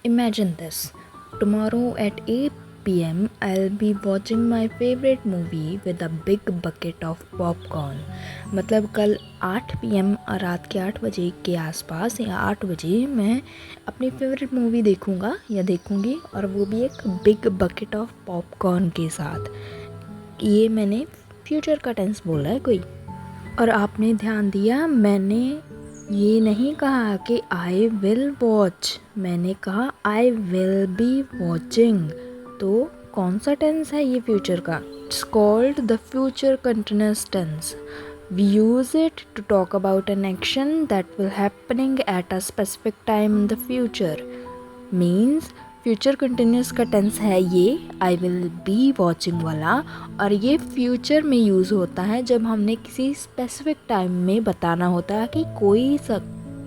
Imagine this. Tomorrow at 8 p.m. I'll be watching my favorite movie with a big bucket of popcorn. मतलब कल 8 p.m. और रात के 8 बजे के आसपास या 8 बजे मैं अपनी फेवरेट मूवी देखूँगा या देखूँगी, और वो भी एक बिग बकेट ऑफ पॉपकॉर्न के साथ। ये मैंने फ्यूचर का टेंस बोला है कोई, और आपने ध्यान दिया, मैंने ये नहीं कहा कि आई विल वॉच, मैंने कहा आई विल बी वॉचिंग। तो कौन सा टेंस है ये फ्यूचर का? It's called the future continuous tense. We use it to talk about an action that will happening at a specific time in the future. Means future continuous का tense है ये आई will be watching वाला, और ये future में use होता है जब हमने किसी स्पेसिफिक टाइम में बताना होता है कि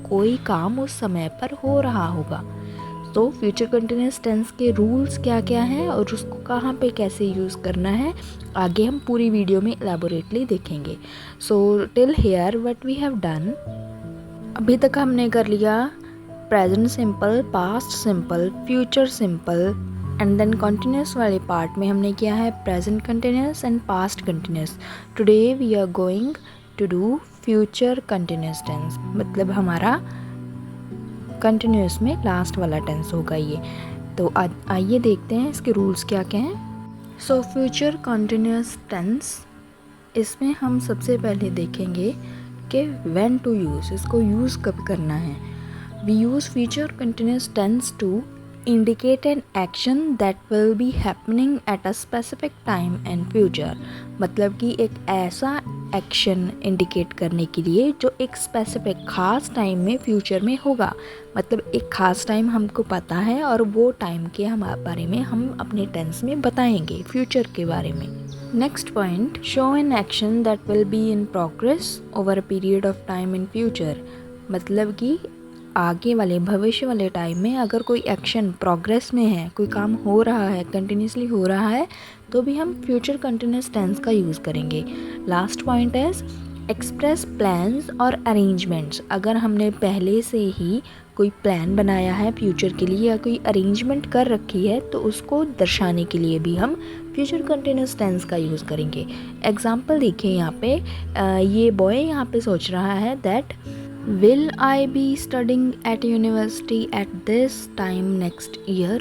कोई काम उस समय पर हो रहा होगा। तो फ्यूचर कंटिन्यूस टेंस के रूल्स क्या क्या हैं और उसको कहाँ पे कैसे यूज़ करना है, आगे हम पूरी वीडियो में एलैबोरेटली देखेंगे। So till here what we have done, अभी तक हमने कर लिया present simple, past simple, future simple, and then continuous वाले पार्ट में हमने किया है present continuous and past continuous. Today we are going to do future continuous tense, मतलब हमारा कंटिन्यूस में लास्ट वाला टेंस होगा ये। तो आइए देखते हैं इसके रूल्स क्या क्या हैं। सो फ्यूचर कंटिन्यूस टेंस, इसमें हम सबसे पहले देखेंगे कि व्हेन टू यूज़, इसको यूज़ कब करना है। We use future continuous tense to indicate an action that will be happening at a specific time in future. मतलब कि एक ऐसा एक्शन इंडिकेट करने के लिए जो एक स्पेसिफिक ख़ास टाइम में फ्यूचर में होगा। मतलब एक ख़ास टाइम हमको पता है और वो टाइम के बारे में हम अपने टेंस में बताएंगे फ्यूचर के बारे में। Next point, show an action that will be in progress over a period of time in future. मतलब कि आगे वाले भविष्य वाले टाइम में अगर कोई एक्शन प्रोग्रेस में है, कोई काम हो रहा है, कंटिन्यूसली हो रहा है, तो भी हम फ्यूचर कंटिन्यूस टेंस का यूज़ करेंगे। Last point is express plans और अरेंजमेंट्स। अगर हमने पहले से ही कोई प्लान बनाया है फ्यूचर के लिए या कोई अरेंजमेंट कर रखी है, तो उसको दर्शाने के लिए भी हम फ्यूचर कंटिन्यूस टेंस का यूज़ करेंगे। एग्जाम्पल देखिए यहाँ पे, ये बॉय यहाँ पे सोच रहा है that Will I be studying at university at this time next year?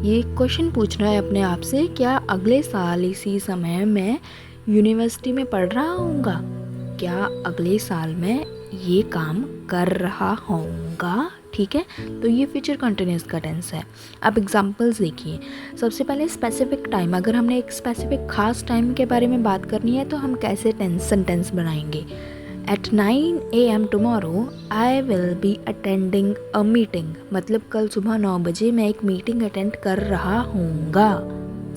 ये क्वेश्चन पूछ रहा है अपने आप से, क्या अगले साल इसी समय मैं यूनिवर्सिटी में पढ़ रहा होऊंगा? क्या अगले साल मैं ये काम कर रहा होऊंगा? ठीक है, तो ये फ्यूचर कंटिन्यूस का टेंस है। अब एग्जांपल्स देखिए। सबसे पहले स्पेसिफिक टाइम, अगर हमने एक स्पेसिफिक खास टाइम के बारे में बात करनी है तो हम कैसे सेंटेंस बनाएंगे। At 9 a.m. tomorrow, I will be attending a meeting. मतलब कल सुबह 9 बजे मैं एक मीटिंग अटेंड कर रहा हूँगा।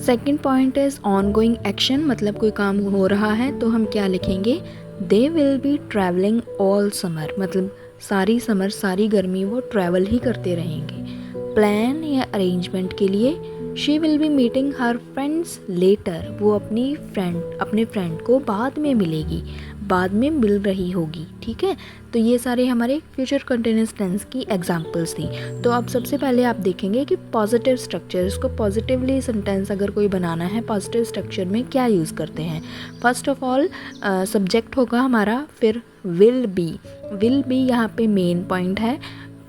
Second point is ongoing action, मतलब कोई काम हो रहा है तो हम क्या लिखेंगे, they will be travelling all summer, मतलब सारी समर सारी गर्मी वो ट्रैवल ही करते रहेंगे। प्लान या अरेंजमेंट के लिए she will be meeting her friends later, वो अपने फ्रेंड को बाद में मिलेगी, बाद में मिल रही होगी। ठीक है, तो ये सारे हमारे फ्यूचर कंटिन्यूअस टेंस की एग्जांपल्स थी। तो अब सबसे पहले आप देखेंगे कि पॉजिटिव स्ट्रक्चर, इसको पॉजिटिवली सेंटेंस अगर कोई बनाना है पॉजिटिव स्ट्रक्चर में क्या यूज़ करते हैं। फर्स्ट ऑफ ऑल सब्जेक्ट होगा हमारा, फिर विल बी यहाँ पे मेन पॉइंट है,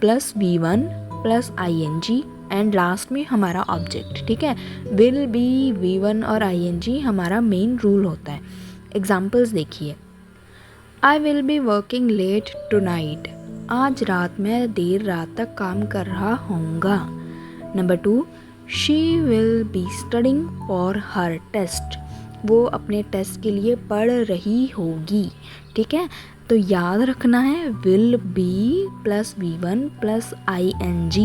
plus V1 plus ING, and last में हमारा ऑब्जेक्ट। ठीक है, विल बी, V1 और ING हमारा मेन रूल होता है। एग्जाम्पल्स देखिए, I will be working late tonight, आज रात मैं देर रात तक काम कर रहा होऊंगा। Number 2, she will be studying for her test, वो अपने टेस्ट के लिए पढ़ रही होगी। ठीक है, तो याद रखना है will be plus V1 plus ING।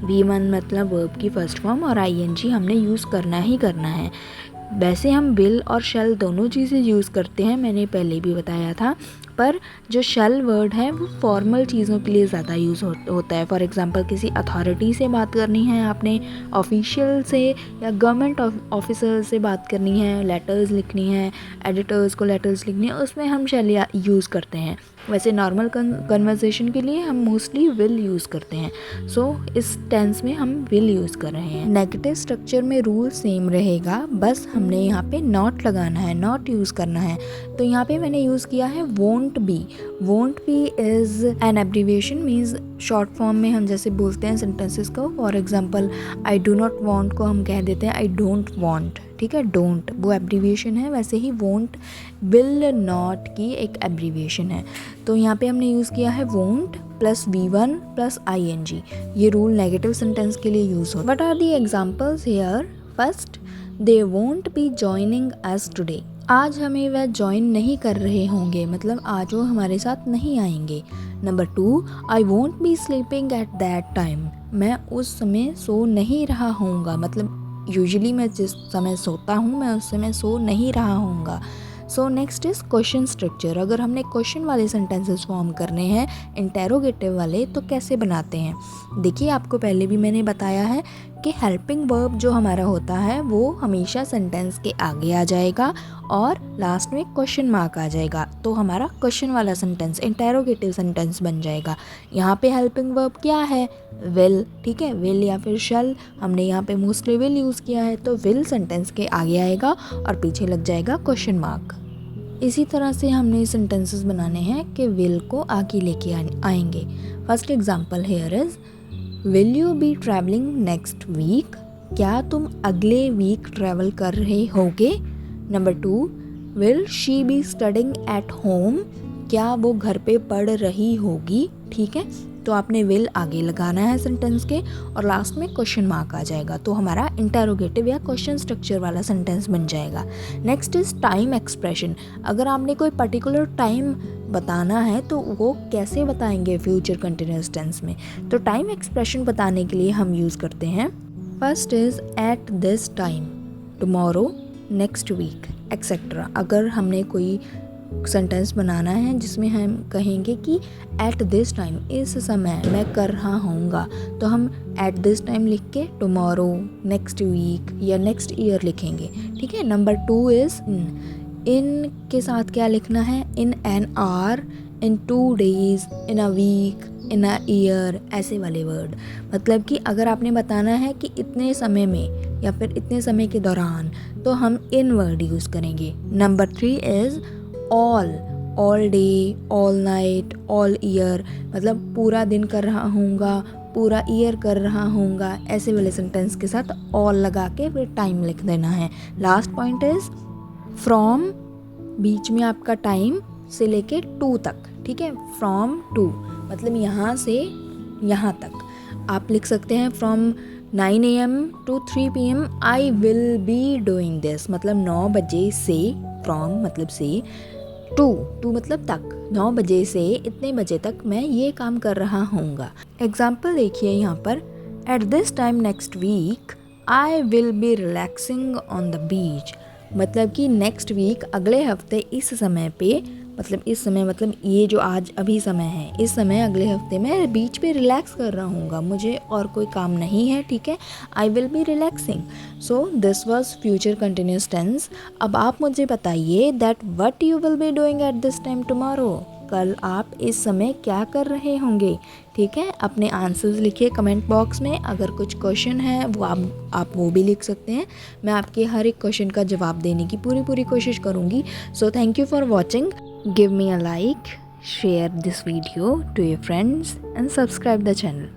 V1 मतलब वर्ब की फर्स्ट फॉर्म और ING हमने यूज़ करना ही करना है। वैसे हम विल और शैल दोनों चीज़ें यूज़ करते हैं, मैंने पहले भी बताया था, पर जो शैल वर्ड है वो फॉर्मल चीज़ों के लिए ज़्यादा यूज़ होता है। फॉर एग्जांपल किसी अथॉरिटी से बात करनी है आपने, ऑफिशियल से या गवर्नमेंट ऑफिसर से बात करनी है, लेटर्स लिखनी है, एडिटर्स को लेटर्स लिखनी है, उसमें हम शैल यूज़ करते हैं। वैसे नॉर्मल कन्वर्सेशन के लिए हम मोस्टली विल यूज़ करते हैं, सो इस टेंस में हम विल यूज़ कर रहे हैं। नेगेटिव स्ट्रक्चर में रूल सेम रहेगा, बस हमने यहाँ पे नॉट लगाना है, नॉट यूज़ करना है। तो यहाँ पे मैंने यूज़ किया है won't be. Won't be is an abbreviation, means short form में हम जैसे बोलते हैं सेंटेंसेस को। For example I do not want को हम कह देते हैं आई डोंट वॉन्ट, ठीक है। डोंट वो एब्रीविएशन है, वैसे ही वोंट विल नॉट की एक एब्रीविएशन है। तो यहाँ पे हमने यूज़ किया है won't plus V1 plus ING। ये रूल नेगेटिव सेंटेंस के लिए यूज़ हो। What are the examples here? First, they won't be joining us today. आज हमें वह ज्वाइन नहीं कर रहे होंगे, मतलब आज वो हमारे साथ नहीं आएंगे। Number 2, I won't be sleeping at that time. मैं उस समय सो नहीं रहा होऊंगा, मतलब यूजुअली मैं जिस समय सोता हूँ मैं उस समय सो नहीं रहा होऊंगा। So next is question structure. अगर हमने क्वेश्चन वाले सेंटेंसेस फॉर्म करने हैं, इंटेरोगेटिव वाले, तो कैसे बनाते हैं? देखिए, आपको पहले भी मैंने बताया है कि हेल्पिंग वर्ब जो हमारा होता है वो हमेशा सेंटेंस के आगे आ जाएगा और लास्ट में क्वेश्चन मार्क आ जाएगा, तो हमारा क्वेश्चन वाला सेंटेंस इंटेरोगेटिव सेंटेंस बन जाएगा। यहाँ पे हेल्पिंग वर्ब क्या है? विल, ठीक है। विल या फिर शल, हमने यहाँ पे मोस्टली विल यूज़ किया है, तो विल सेंटेंस के आगे आएगा और पीछे लग जाएगा क्वेश्चन मार्क। इसी तरह से हमने सेंटेंसेस बनाने हैं कि विल को आगे लेके आएंगे। First example here is, will you be travelling next week? क्या तुम अगले वीक ट्रैवल कर रहे होगे? Number 2, will she be studying at home? क्या वो घर पे पढ़ रही होगी? ठीक है, तो आपने विल आगे लगाना है सेंटेंस के और लास्ट में क्वेश्चन मार्क आ जाएगा, तो हमारा इंटेरोगेटिव या क्वेश्चन स्ट्रक्चर वाला सेंटेंस बन जाएगा। Next is time expression. अगर आपने कोई पर्टिकुलर टाइम बताना है तो वो कैसे बताएंगे फ्यूचर कंटिन्यूअस टेंस में? तो टाइम एक्सप्रेशन बताने के लिए हम यूज़ करते हैं, first is at this time, tomorrow, next week, etcetera. अगर हमने कोई सेंटेंस बनाना है जिसमें हम कहेंगे कि एट दिस टाइम, इस समय मैं कर रहा होऊंगा, तो हम एट दिस टाइम लिख के टुमारो, नेक्स्ट वीक या नेक्स्ट ईयर लिखेंगे, ठीक है। नंबर 2 इज इन के साथ क्या लिखना है? In an hour, in 2 days, in a week, in a year, ऐसे वाले वर्ड। मतलब कि अगर आपने बताना है कि इतने समय में या फिर इतने समय के दौरान, तो हम इन वर्ड यूज़ करेंगे। Number 3 is all day, all night, all year, मतलब पूरा दिन कर रहा होऊंगा, पूरा ईयर कर रहा होऊंगा, ऐसे वाले सेंटेंस के साथ ऑल लगा के फिर टाइम लिख देना है। लास्ट पॉइंट इज फ्रॉम, बीच में आपका टाइम से लेके टू तक, ठीक है। फ्रॉम टू मतलब यहाँ से यहाँ तक आप लिख सकते हैं। From 9 AM to 3 PM I will be doing this, मतलब 9 बजे से, फ्रॉम मतलब से, टू मतलब तक, 9 बजे से इतने बजे तक मैं ये काम कर रहा होऊंगा। एग्जाम्पल देखिए यहाँ पर, at this time next week I will be relaxing on the beach. मतलब कि नेक्स्ट वीक, अगले हफ्ते इस समय पे, मतलब इस समय मतलब ये जो आज अभी समय है, इस समय अगले हफ्ते मैं बीच पे रिलैक्स कर रहा हूँगा, मुझे और कोई काम नहीं है, ठीक है। I will be relaxing. So this was future continuous tense. अब आप मुझे बताइए that what you will be doing at this time tomorrow. कल आप इस समय क्या कर रहे होंगे, ठीक है। अपने आंसर्स लिखिए कमेंट बॉक्स में। अगर कुछ क्वेश्चन है वो आप वो भी लिख सकते हैं। मैं आपके हर एक क्वेश्चन का जवाब देने की पूरी कोशिश करूँगी। So thank you for watching. Give me a like, share this video to your friends and subscribe the channel.